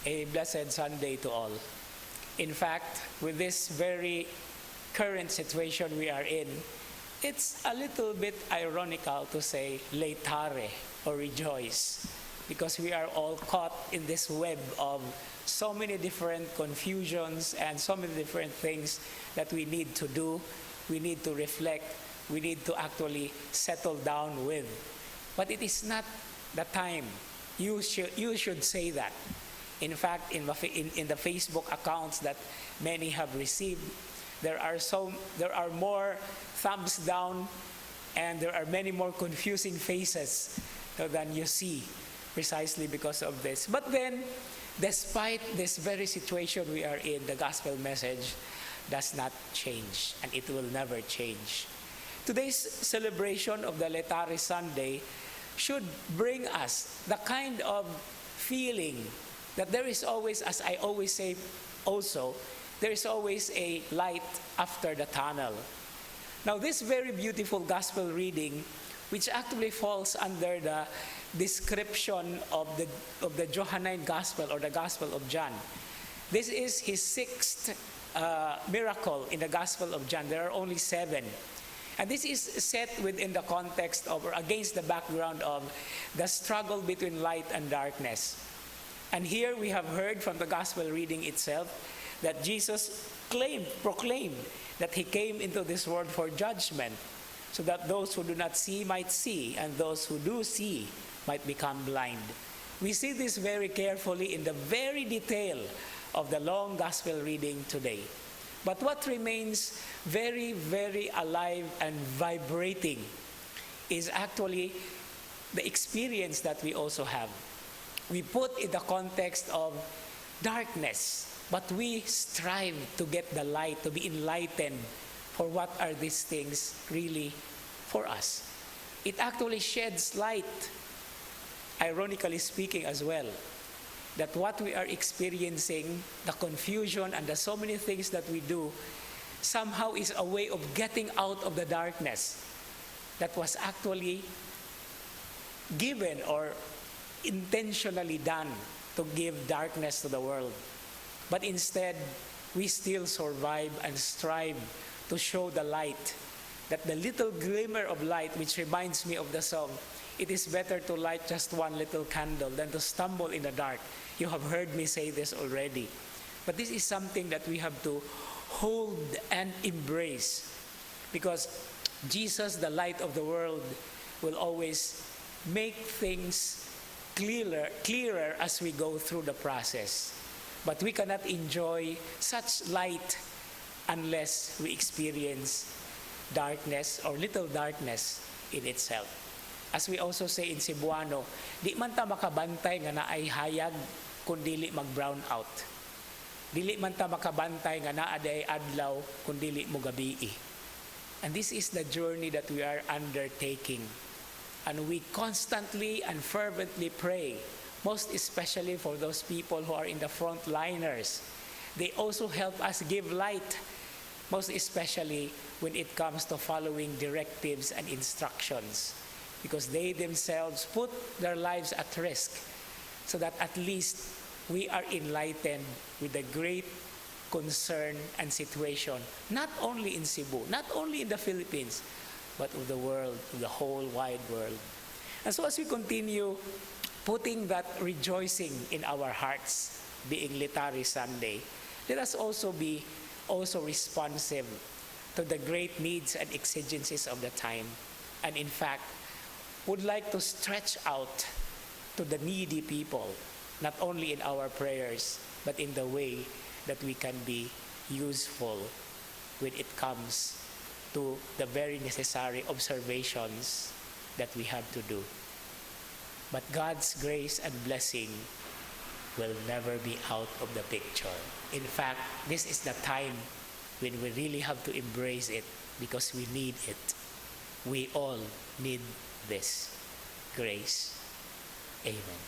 A blessed Sunday to all. In fact, with this very current situation we are in, it's a little bit ironical to say laetare or rejoice, because we are all caught in this web of so many different confusions and so many different things that we need to do, we need to reflect, we need to actually settle down with. But it is not the time. You should say that. In fact, in the Facebook accounts that many have received, there are more thumbs down, and there are many more confusing faces than you see, precisely because of this. But then, despite this very situation we are in, the gospel message does not change, and it will never change. Today's celebration of the Laetare Sunday should bring us the kind of feeling that there is always, as I always say also, there is always a light after the tunnel. Now, this very beautiful gospel reading, which actually falls under the description of the Johannine Gospel, or the Gospel of John. This is his sixth miracle in the Gospel of John. There are only 7. And this is set within the context of, or against the background of, the struggle between light and darkness. And here we have heard from the gospel reading itself that Jesus proclaimed that he came into this world for judgment, so that those who do not see might see, and those who do see might become blind. We see this very carefully in the very detail of the long gospel reading today. But what remains very, very alive and vibrating is actually the experience that we also have. We put in the context of darkness, but we strive to get the light, to be enlightened for what are these things really for us. It actually sheds light, ironically speaking as well, that what we are experiencing, the confusion and the so many things that we do, somehow is a way of getting out of the darkness that was actually given or intentionally done to give darkness to the world. But instead, we still survive and strive to show the light, that the little glimmer of light, which reminds me of the song, "It is better to light just one little candle than to stumble in the dark." You have heard me say this already. But this is something that we have to hold and embrace, because Jesus, the light of the world, will always make things clearer as we go through the process. But we cannot enjoy such light unless we experience darkness or little darkness in itself. As we also say in Cebuano, di man ta makabantay nga naay hayag kung dili mag-brown out. Dili man ta makabantay nga naa day adlaw kung dili mo gabii. And this is the journey that we are undertaking. And we constantly and fervently pray, most especially for those people who are in the frontliners. They also help us give light, most especially when it comes to following directives and instructions, because they themselves put their lives at risk, so that at least we are enlightened with the great concern and situation, not only in Cebu, not only in the Philippines, but of the world, of the whole wide world. And so as we continue putting that rejoicing in our hearts, being Laetare Sunday, let us also be responsive to the great needs and exigencies of the time. And in fact, would like to stretch out to the needy people, not only in our prayers, but in the way that we can be useful when it comes to the very necessary observations that we have to do. But God's grace and blessing will never be out of the picture. In fact, this is the time when we really have to embrace it, because we need it. We all need this grace. Amen.